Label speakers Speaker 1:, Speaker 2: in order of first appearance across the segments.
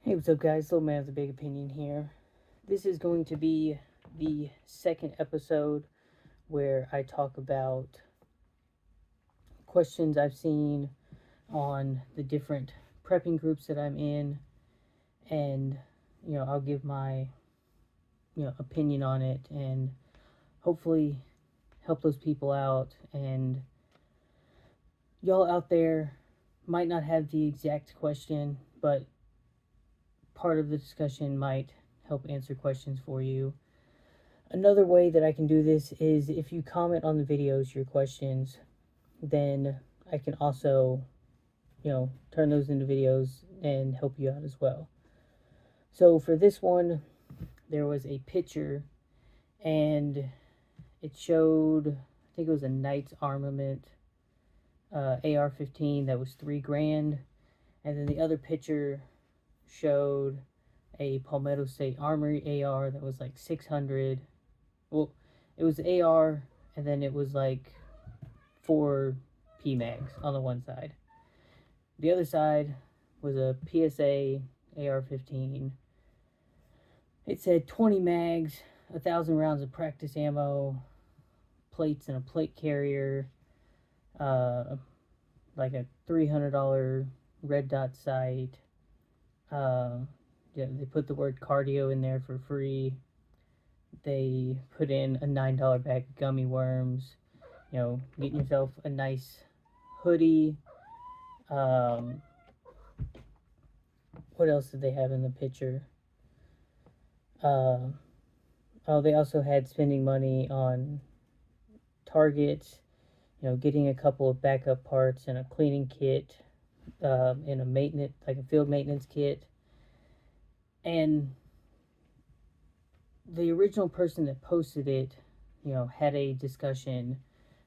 Speaker 1: Hey, what's up, guys? Little man with a big opinion here. This is going to be the second episode where I talk about questions I've seen on the different prepping groups that I'm in, and I'll give my opinion on it and hopefully help those people out. And y'all out there might not have the exact question, but part of the discussion might help answer questions for you. Another way that I can do this is if you comment on the videos your questions, then I can also, turn those into videos and help you out as well. So for this one, there was a picture and it showed, I think it was a Knight's Armament AR-15 that was $3,000, and then the other picture showed a Palmetto State Armory AR that was like 600. Well, it was AR, and then it was like 4 PMags on the one side. The other side was a PSA AR-15. It said 20 mags, 1,000 rounds of practice ammo, plates and a plate carrier, like a $300 red dot sight. Yeah, they put the word cardio in there for free. They put in a $9 bag of gummy worms. Getting yourself a nice hoodie. What else did they have in the picture? Oh, they also had spending money on Target, getting a couple of backup parts and a cleaning kit, and a field maintenance kit. And the original person that posted it, had a discussion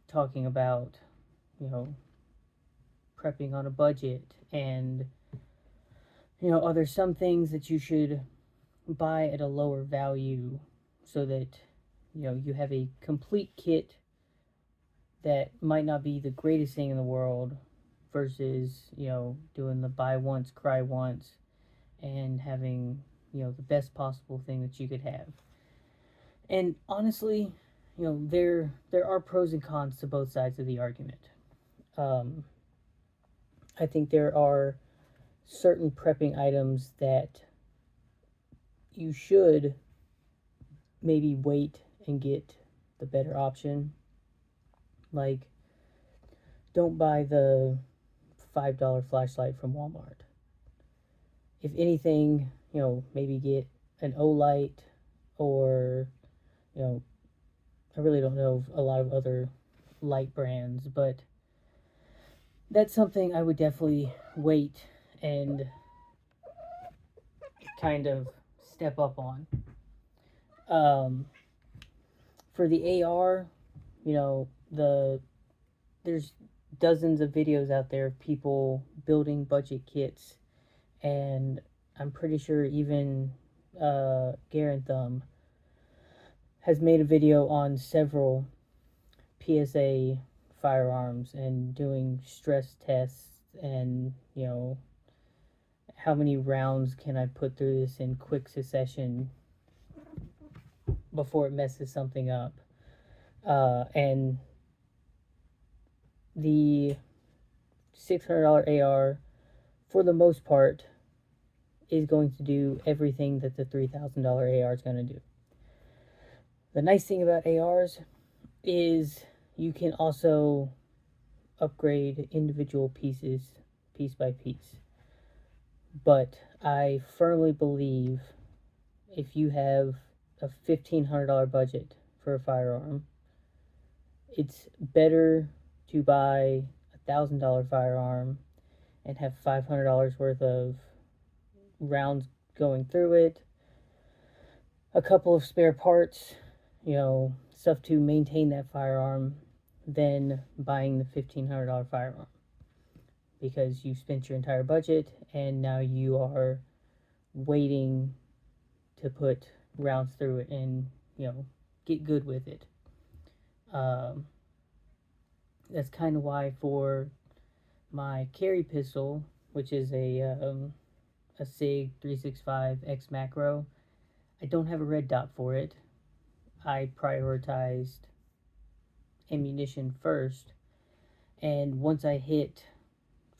Speaker 1: talking about, prepping on a budget, and are there some things that you should buy at a lower value so that you have a complete kit that might not be the greatest thing in the world versus doing the buy once cry once and having the best possible thing that you could have. And honestly, there are pros and cons to both sides of the argument. I think there are certain prepping items that you should maybe wait and get the better option. Like, don't buy the $5 flashlight from Walmart. If anything, maybe get an Olight, or, I really don't know a lot of other light brands, but that's something I would definitely wait and kind of step up on. For the AR, there's dozens of videos out there of people building budget kits, and I'm pretty sure even Garen Thumb has made a video on several PSA firearms and doing stress tests and how many rounds can I put through this in quick succession before it messes something up. And the $600 AR, for the most part, is going to do everything that the $3,000 AR is going to do. The nice thing about ARs is you can also upgrade individual pieces piece by piece. But I firmly believe if you have a $1,500 budget for a firearm, it's better to buy a $1,000 firearm and have $500 worth of rounds going through it, a couple of spare parts, stuff to maintain that firearm, than buying the $1,500 firearm, because you spent your entire budget and now you are waiting to put rounds through it and get good with it. That's kind of why for my carry pistol, which is a a SIG 365 X macro. I don't have a red dot for it. I prioritized ammunition first, and once I hit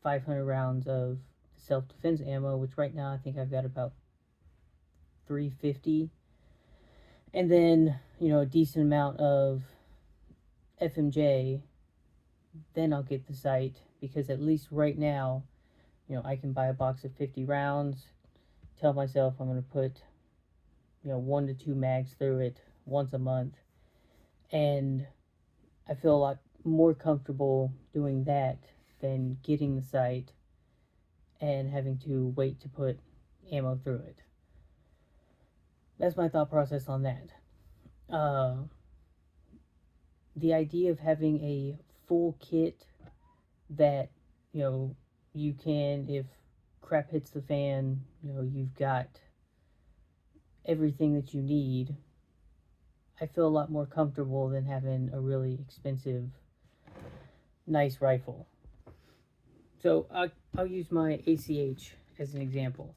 Speaker 1: 500 rounds of self-defense ammo, which right now I think I've got about 350, and then a decent amount of FMJ, then I'll get the sight, because at least right now, I can buy a box of 50 rounds, tell myself I'm going to put 1 to 2 mags through it once a month, and I feel a lot more comfortable doing that than getting the sight and having to wait to put ammo through it. That's my thought process on that. The idea of having a full kit that you can, if crap hits the fan, you've got everything that you need. I feel a lot more comfortable than having a really expensive, nice rifle. So I'll use my ACH as an example.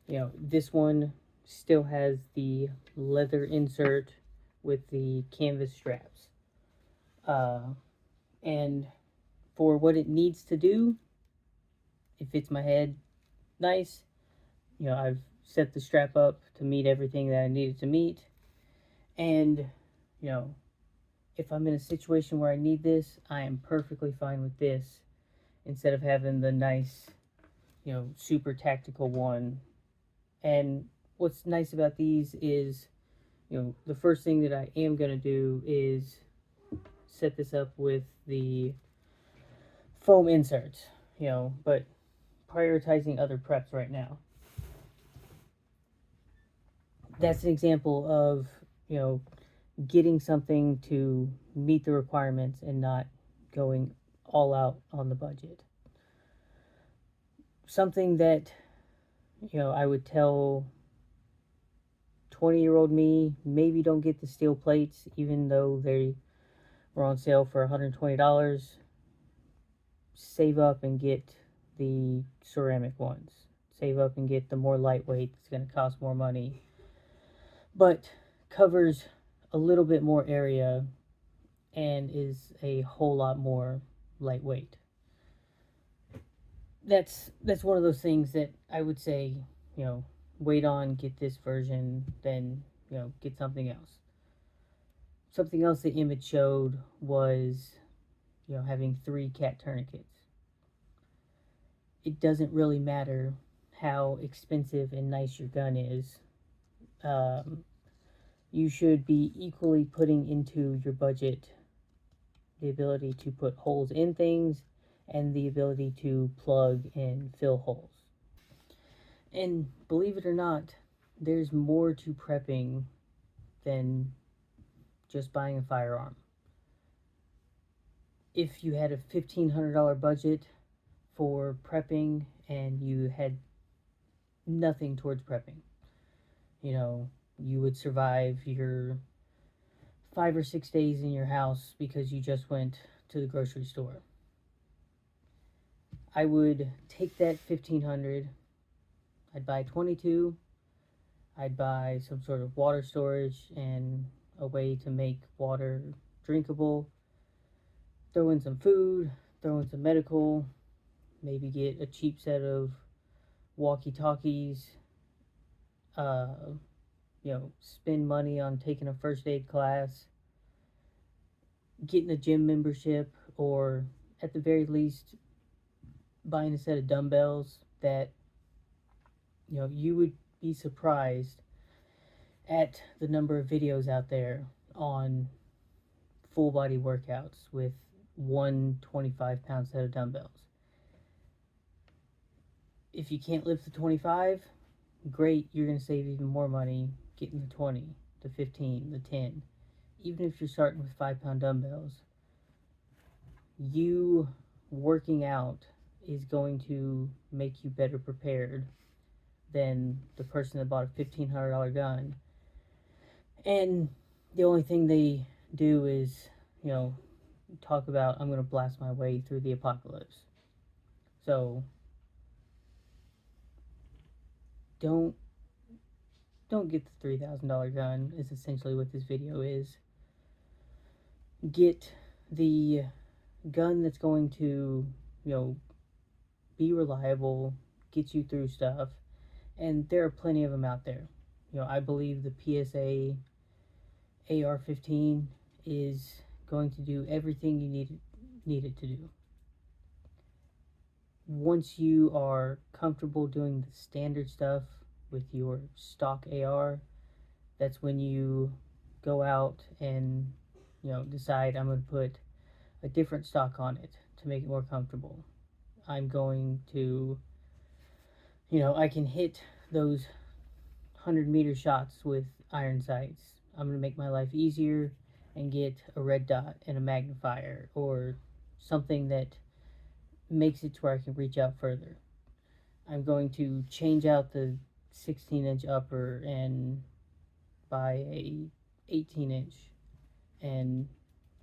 Speaker 1: This one still has the leather insert with the canvas straps. And for what it needs to do, it fits my head nice. I've set the strap up to meet everything that I needed to meet. And, if I'm in a situation where I need this, I am perfectly fine with this instead of having the nice, super tactical one. And what's nice about these is, the first thing that I am going to do is set this up with the foam inserts, but prioritizing other preps right now. That's an example of, getting something to meet the requirements and not going all out on the budget. Something that, I would tell 20-year-old me, maybe don't get the steel plates, even though they were on sale for $120. Save up and get the ceramic ones. Save up and get the more lightweight. It's going to cost more money, but covers a little bit more area and is a whole lot more lightweight. That's one of those things that I would say, wait on, get this version, then, get something else. Something else the image showed was, having 3 cat tourniquets. It doesn't really matter how expensive and nice your gun is. You should be equally putting into your budget the ability to put holes in things and the ability to plug and fill holes. And believe it or not, there's more to prepping than just buying a firearm. If you had a $1,500 budget for prepping and you had nothing towards prepping, you would survive your 5 or 6 days in your house because you just went to the grocery store. I would take that 1,500, I'd buy 22, I'd buy some sort of water storage and a way to make water drinkable, throw in some food, throw in some medical, maybe get a cheap set of walkie-talkies, spend money on taking a first aid class, getting a gym membership, or at the very least buying a set of dumbbells that you would be surprised at the number of videos out there on full body workouts with 125-pound set of dumbbells. If you can't lift the 25, great, you're going to save even more money getting the 20, the 15, the 10. Even if you're starting with 5-pound dumbbells, you working out is going to make you better prepared than the person that bought a $1,500 gun. And the only thing they do is, talk about, I'm going to blast my way through the apocalypse. So, don't don't get the $3,000 gun is essentially what this video is. Get the gun that's going to, be reliable, get you through stuff, and there are plenty of them out there. I believe the PSA AR-15 is going to do everything you need it to do. Once you are comfortable doing the standard stuff with your stock AR, that's when you go out and decide I'm going to put a different stock on it to make it more comfortable. I'm going to, I can hit those 100-meter shots with iron sights. I'm going to make my life easier and get a red dot and a magnifier or something that makes it to where I can reach out further. I'm going to change out the 16-inch upper and buy a 18-inch and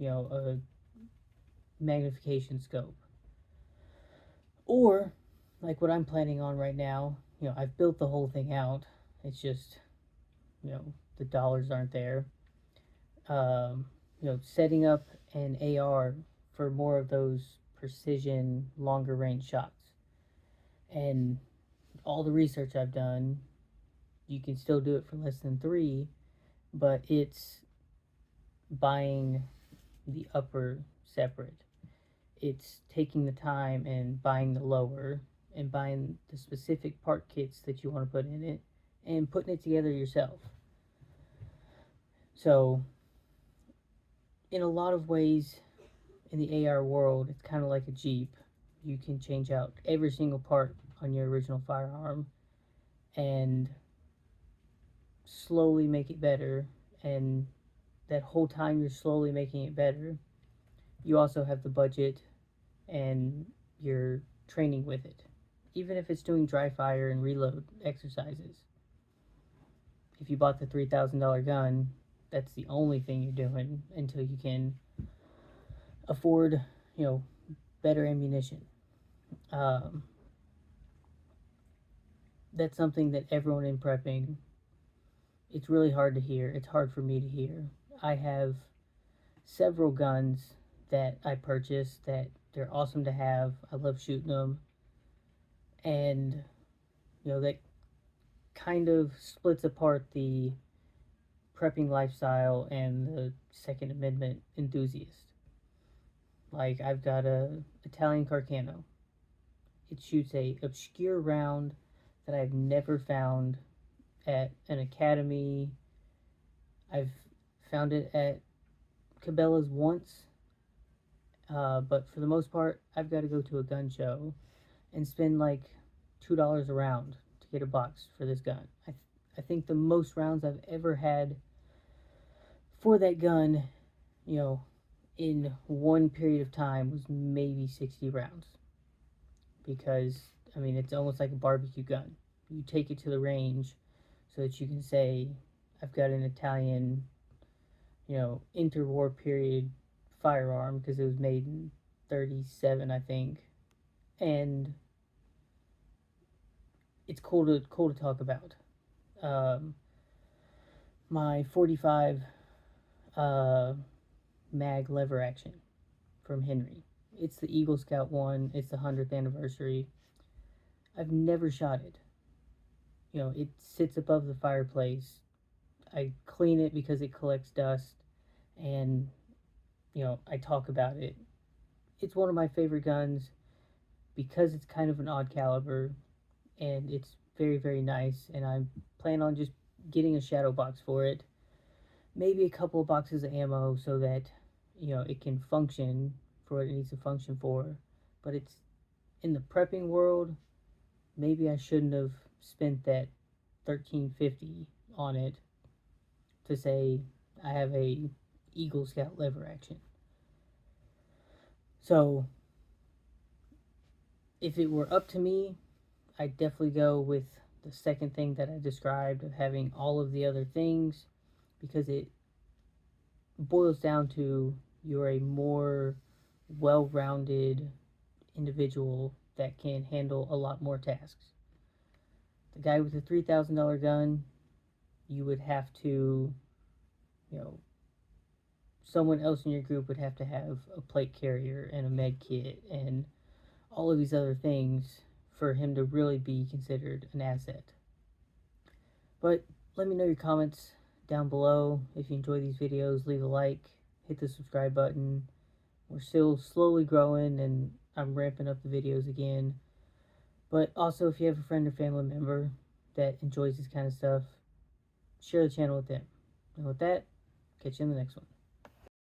Speaker 1: a magnification scope. Or like what I'm planning on right now, I've built the whole thing out. It's just the dollars aren't there. Setting up an AR for more of those precision longer range shots. And all the research I've done, you can still do it for less than 3, but it's buying the upper separate. It's taking the time and buying the lower and buying the specific part kits that you want to put in it and putting it together yourself. So in a lot of ways in the AR world, it's kind of like a Jeep. You can change out every single part on your original firearm and slowly make it better, and that whole time you're slowly making it better, you also have the budget and you're training with it. Even if it's doing dry fire and reload exercises. If you bought the $3,000 gun, that's the only thing you're doing until you can afford, better ammunition. That's something that everyone in prepping, it's really hard to hear. It's hard for me to hear. I have several guns that I purchased that they're awesome to have. I love shooting them. And, that kind of splits apart the prepping lifestyle and the Second Amendment enthusiast. Like, I've got a Italian Carcano. It shoots a obscure round that I've never found at an academy. I've found it at Cabela's once, but for the most part, I've got to go to a gun show and spend like $2 a round to get a box for this gun. I think the most rounds I've ever had for that gun, in one period of time was maybe 60 rounds. Because, it's almost like a barbecue gun. You take it to the range so that you can say, I've got an Italian, interwar period firearm, because it was made in 37, I think. And it's cool to talk about. My 45 mag lever action from Henry. It's the Eagle Scout one. It's the 100th anniversary. I've never shot it. It sits above the fireplace. I clean it because it collects dust, and I talk about it. It's one of my favorite guns because it's kind of an odd caliber, and it's very, very nice, and I plan on just getting a shadow box for it. Maybe a couple of boxes of ammo so that, it can function for what it needs to function for. But it's in the prepping world, maybe I shouldn't have spent that $13.50 on it to say I have a Eagle Scout lever action. So if it were up to me, I'd definitely go with the second thing that I described of having all of the other things, because it boils down to you're a more well-rounded individual that can handle a lot more tasks. The guy with the $3,000 gun, you would have to, you know, someone else in your group would have to have a plate carrier and a med kit and all of these other things for him to really be considered an asset. But let me know your comments down below. If you enjoy these videos, leave a like, hit the subscribe button. We're still slowly growing and I'm ramping up the videos again. But also, if you have a friend or family member that enjoys this kind of stuff, share the channel with them. And with that, catch you in the next one.